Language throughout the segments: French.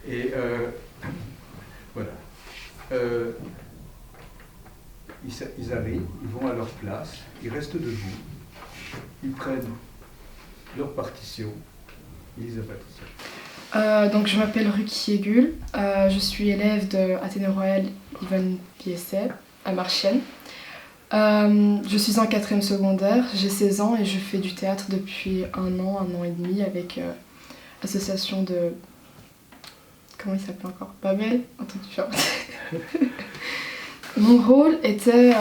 Et voilà. Ils arrivent, ils vont à leur place, ils restent debout, ils prennent leur partition, ils lisent la partition. Donc je m'appelle Ruki Egul, je suis élève de Athénée Royal Yvonne Piesset à Marchienne. Je suis en 4e secondaire, j'ai 16 ans et je fais du théâtre depuis un an et demi avec l'association de... Comment il s'appelle encore? Babel? Un truc du genre. Mon rôle était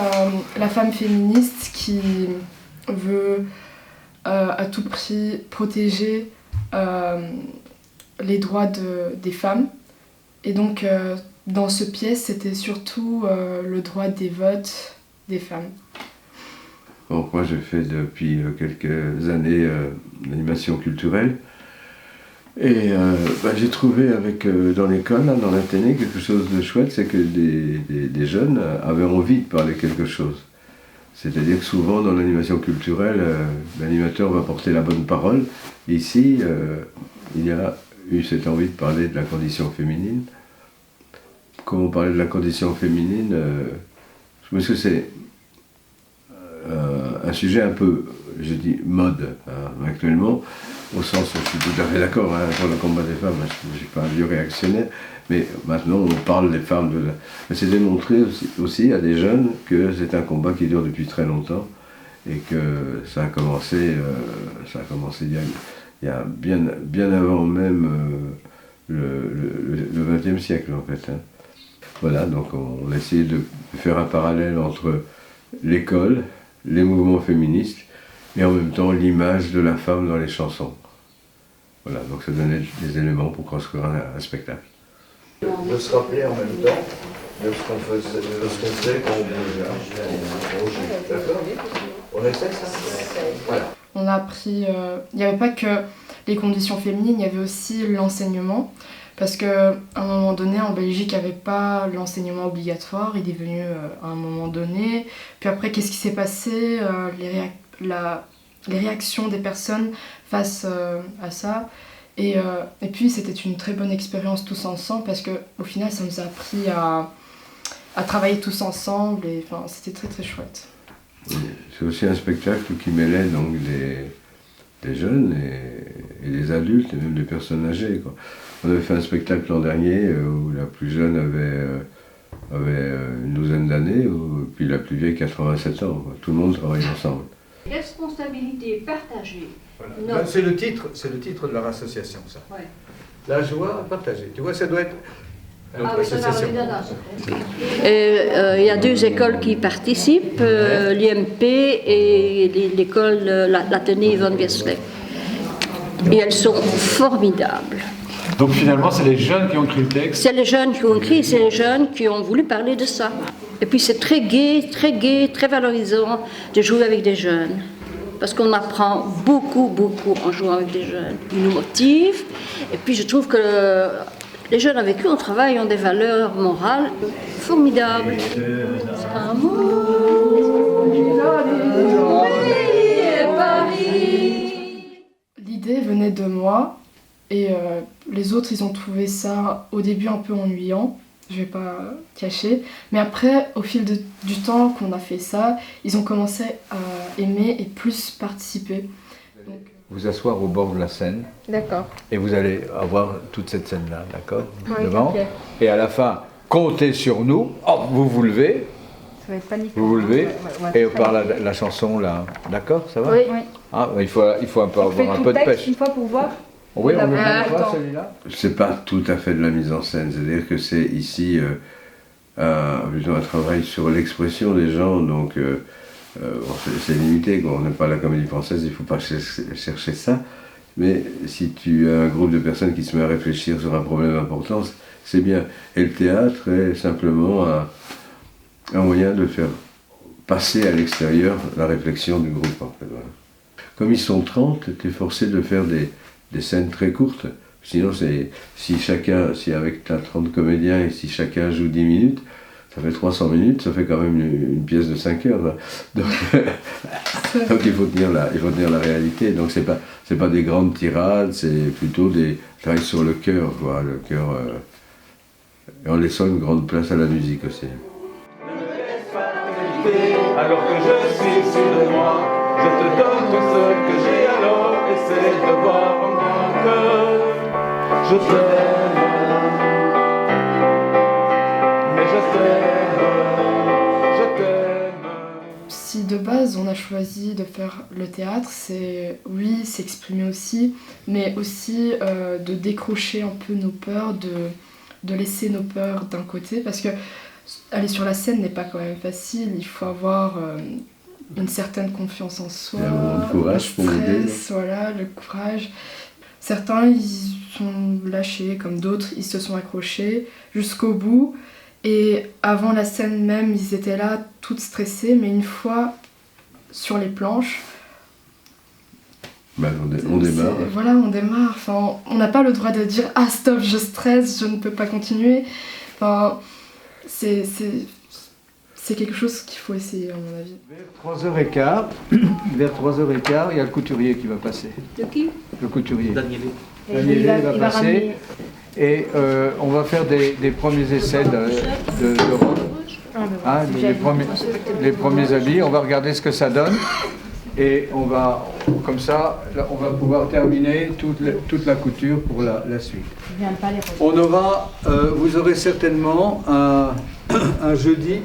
la femme féministe qui veut à tout prix protéger les droits des femmes. Et donc dans ce pièce, c'était surtout le droit des votes des femmes. Donc moi, je fais depuis quelques années l'animation culturelle. Et j'ai trouvé dans l'école, dans l'Athénée, quelque chose de chouette, c'est que des jeunes avaient envie de parler quelque chose. C'est-à-dire que souvent, dans l'animation culturelle, l'animateur va porter la bonne parole. Ici, il y a eu cette envie de parler de la condition féminine. Comme on parlait de la condition féminine, je pense que c'est un sujet un peu, je dis, mode actuellement, au sens où je suis tout à fait d'accord pour le combat des femmes, je ne suis pas un vieux réactionnaire, mais maintenant on parle des femmes. Mais c'est démontré aussi à des jeunes que c'est un combat qui dure depuis très longtemps et que ça a commencé il y a bien avant même le XXe siècle en fait. Voilà, donc on a essayé de faire un parallèle entre l'école, les mouvements féministes et en même temps l'image de la femme dans les chansons. Voilà, donc ça donnait des éléments pour construire un spectacle. De se rappeler en même temps de ce qu'on faisait quand on bougeait. D'accord? On essaie ça? Voilà. On a appris, il n'y avait pas que les conditions féminines, il y avait aussi l'enseignement. Parce qu'à un moment donné, en Belgique, il n'y avait pas l'enseignement obligatoire, il est venu à un moment donné. Puis après, qu'est-ce qui s'est passé, les réactions des personnes face à ça. Et puis, c'était une très bonne expérience tous ensemble, parce qu'au final, ça nous a appris à travailler tous ensemble, et c'était très très chouette. C'est aussi un spectacle qui mêlait donc des jeunes et des adultes, et même des personnes âgées, quoi. On avait fait un spectacle l'an dernier où la plus jeune avait une douzaine d'années, puis la plus vieille 87 ans. Quoi. Tout le monde travaille ensemble. Responsabilité partagée. Voilà. C'est le titre de leur association, ça. Ouais. La joie partagée. Tu vois, ça doit être notre association. Il y a 2 écoles qui participent, l'IMP et l'école l'Athénée Yvonne Piesset. Et elles sont formidables. Donc finalement, c'est les jeunes qui ont écrit le texte? C'est les jeunes qui ont écrit, c'est les jeunes qui ont voulu parler de ça. Et puis c'est très gai, très valorisant de jouer avec des jeunes. Parce qu'on apprend beaucoup en jouant avec des jeunes. Ils nous motivent. Et puis je trouve que les jeunes avec qui on travaille ont des valeurs morales formidables. L'idée venait de moi. Et les autres, ils ont trouvé ça au début un peu ennuyant, je vais pas cacher. Mais après, au fil du temps qu'on a fait ça, ils ont commencé à aimer et plus participer. Donc, vous asseoir au bord de la scène. D'accord. Et vous allez avoir toute cette scène-là, d'accord? Ouais, devant. okay. Et à la fin, comptez sur nous. Oh, vous levez. Ça va être paniquant. Vous levez. Ouais, et on parle la chanson là. D'accord, ça va? Oui. Ah, il faut un peu avoir un peu de pêche. Une fois pour voir. Oui, on le voit celui-là. C'est pas tout à fait de la mise en scène, c'est-à-dire que c'est ici plutôt un travail sur l'expression des gens, donc c'est limité, quoi. On n'est pas la comédie française, il ne faut pas chercher ça, mais si tu as un groupe de personnes qui se met à réfléchir sur un problème important, c'est bien. Et le théâtre est simplement un moyen de faire passer à l'extérieur la réflexion du groupe, en fait, voilà. Comme ils sont 30, tu es forcé de faire des scènes très courtes. Sinon, si avec ta 30 comédiens et si chacun joue 10 minutes, ça fait 300 minutes, ça fait quand même une pièce de 5 heures. Donc il faut tenir la réalité. Donc c'est c'est pas des grandes tirades, c'est plutôt des travail sur le cœur, quoi, le cœur, et en laissant une grande place à la musique aussi. Alors que je suis sûr de moi, je te donne tout ce que j'ai, alors essaie de voir en moi que je t'aime. Mais je t'aime. Si de base on a choisi de faire le théâtre, c'est oui, s'exprimer aussi, mais aussi de décrocher un peu nos peurs, de laisser nos peurs d'un côté, parce que aller sur la scène n'est pas quand même facile, il faut avoir une certaine confiance en soi, le courage pour aider. Voilà, le courage. Certains ils sont lâchés, comme d'autres ils se sont accrochés jusqu'au bout, et avant la scène même ils étaient là toutes stressées, mais une fois sur les planches, on démarre. Voilà, on démarre. Enfin, on n'a pas le droit de dire ah stop, je stresse, je ne peux pas continuer. Enfin, c'est quelque chose qu'il faut essayer à mon avis. Vers 3h15, il y a le couturier qui va passer. De qui? Le couturier. Daniel. Il va passer. Et on va faire des premiers essais de robe. Hein, les premiers habits, on va regarder ce que ça donne. Et on va, comme ça, on va pouvoir terminer toute la couture pour la suite. On aura, vous aurez certainement un jeudi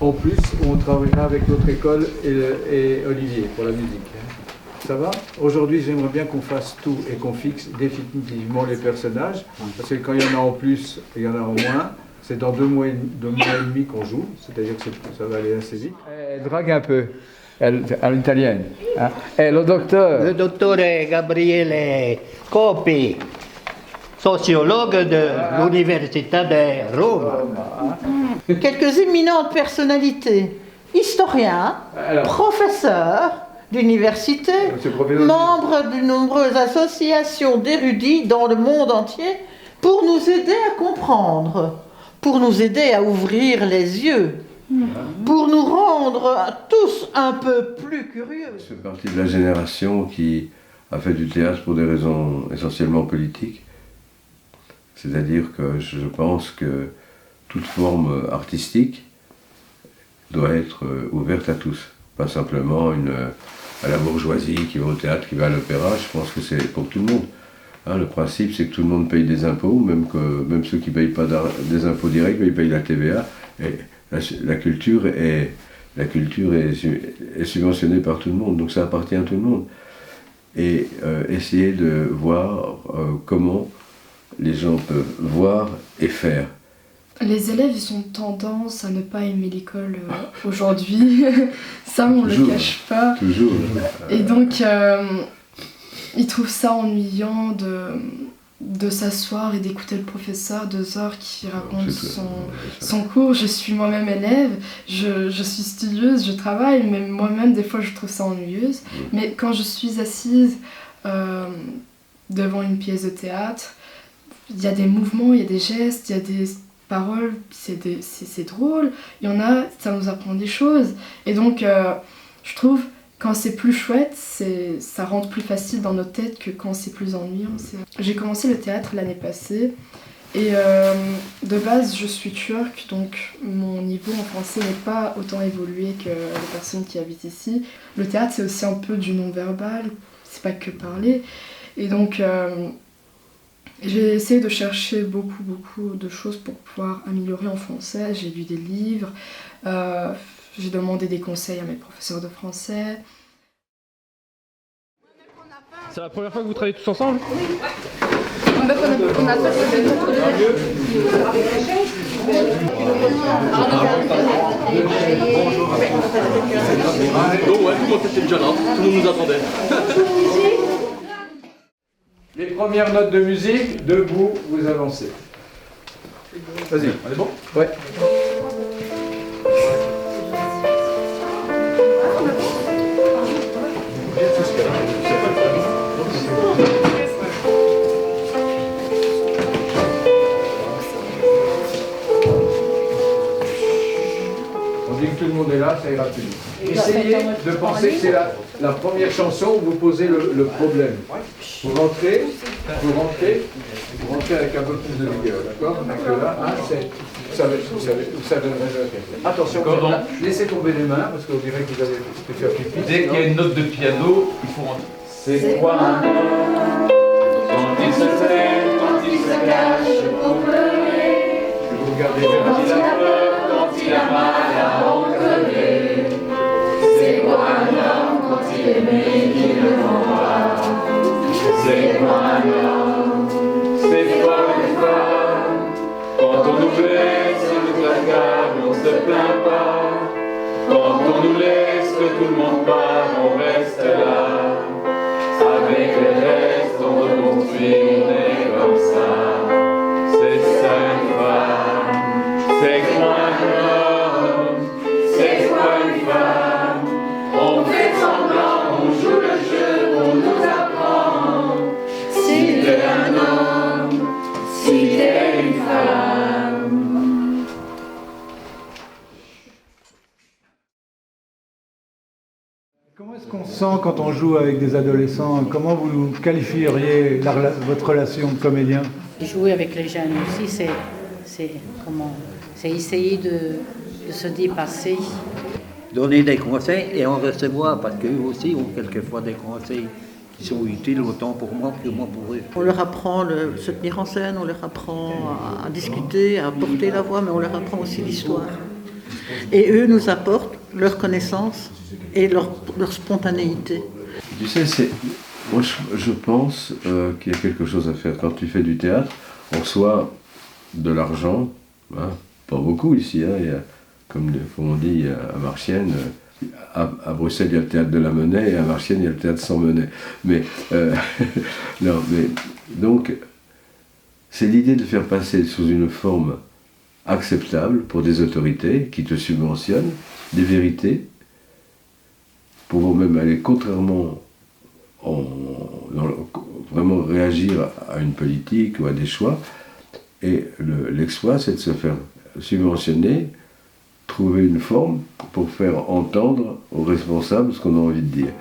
en plus où on travaillera avec notre école et Olivier pour la musique. Ça va? Aujourd'hui, j'aimerais bien qu'on fasse tout et qu'on fixe définitivement les personnages, parce que quand il y en a en plus et il y en a en moins, c'est dans 2 mois et demi qu'on joue, c'est-à-dire que ça va aller assez vite. Drague un peu. All'italienne. Le docteur. Le docteur Gabriele Copi, sociologue de l'Université de Rome. Quelques éminentes personnalités, historiens, professeurs d'université, membres de nombreuses associations d'érudits dans le monde entier, pour nous aider à comprendre, pour nous aider à ouvrir les yeux, pour nous rendre tous un peu plus curieux. Je fais partie de la génération qui a fait du théâtre pour des raisons essentiellement politiques. C'est-à-dire que je pense que toute forme artistique doit être ouverte à tous, pas simplement à la bourgeoisie qui va au théâtre, qui va à l'opéra. Je pense que c'est pour tout le monde. Hein, le principe, c'est que tout le monde paye des impôts, même ceux qui ne payent pas des impôts directs, mais ils payent la TVA. Et la culture est subventionnée par tout le monde, donc ça appartient à tout le monde. Et essayer de voir comment les gens peuvent voir et faire. Les élèves, ils ont tendance à ne pas aimer l'école aujourd'hui. Ça, on ne le cache pas. Toujours. Et donc, ils trouvent ça ennuyant de s'asseoir et d'écouter le professeur 2 heures qui raconte son cours. Je suis moi-même élève, je suis studieuse, je travaille, mais moi-même, des fois, je trouve ça ennuyeuse. Mais quand je suis assise devant une pièce de théâtre, il y a des mouvements, il y a des gestes, il y a des paroles, c'est drôle. Il y en a, ça nous apprend des choses. Et donc, je trouve, quand c'est plus chouette, ça rentre plus facile dans notre tête que quand c'est plus ennuyant. J'ai commencé le théâtre l'année passée. Et de base, je suis turque, donc mon niveau en français n'est pas autant évolué que les personnes qui habitent ici. Le théâtre, c'est aussi un peu du non-verbal, c'est pas que parler. Et donc, j'ai essayé de chercher beaucoup de choses pour pouvoir améliorer en français. J'ai lu des livres, j'ai demandé des conseils à mes professeurs de français. C'est la première fois que vous travaillez tous ensemble? Oui. On a pas Donc ouais, tout le monde était déjà là, tout le monde nous attendait. Les premières notes de musique, debout, vous avancez. Vas-y. On est bon? Ouais. On dit que tout le le monde est là, ça ira plus vite. Essayez de penser que c'est la première chanson où vous posez le problème. Vous rentrez avec un peu plus de vigueur, d'accord? Donc là, ça donnerait. Attention, laissez tomber les mains, parce qu'on dirait que vous avez pu faire pipi. Dès qu'il y a une note de piano, il faut rentrer. C'est quoi un homme? Quand il se sait, quand il se cache pour pleurer. Vous regardez Quand il a peur, quand il a mal à en crever. C'est quoi un homme quand il est né, il ne ment pas. C'est quoi un homme? C'est quoi une femme? Quand on nous blesse, on nous accable, on se plaint pas. Quand on nous laisse, que tout le monde part, on reste là. Avec les restes, on reconstruit, on est comme ça. C'est ça une femme, c'est quoi un homme, c'est quoi une femme. On fait semblant, on joue le jeu, on nous apprend. Si t'es un homme, si t'es une femme. Comment est-ce qu'on se sent quand on joue avec des adolescents? Comment vous qualifieriez votre relation de comédien? Jouer avec les jeunes aussi, c'est essayer de se dépasser. Donner des conseils et en recevoir, parce qu'eux aussi ont quelquefois des conseils qui sont utiles autant pour moi que moi pour eux. On leur apprend de se tenir en scène, on leur apprend à discuter, à porter la voix, mais on leur apprend aussi l'histoire. Et eux nous apportent leur connaissance et leur spontanéité. Tu sais, moi je pense qu'il y a quelque chose à faire. Quand tu fais du théâtre, on reçoit de l'argent, hein, pas beaucoup ici, hein, il y a, comme on dit à Marchienne, à Bruxelles il y a le théâtre de la monnaie et à Marchienne il y a le théâtre sans monnaie. Mais, non, mais donc, c'est l'idée de faire passer sous une forme acceptable pour des autorités qui te subventionnent des vérités, pour même aller contrairement, vraiment réagir à une politique ou à des choix. Et l'exploit, c'est de se faire subventionner, trouver une forme pour faire entendre aux responsables ce qu'on a envie de dire.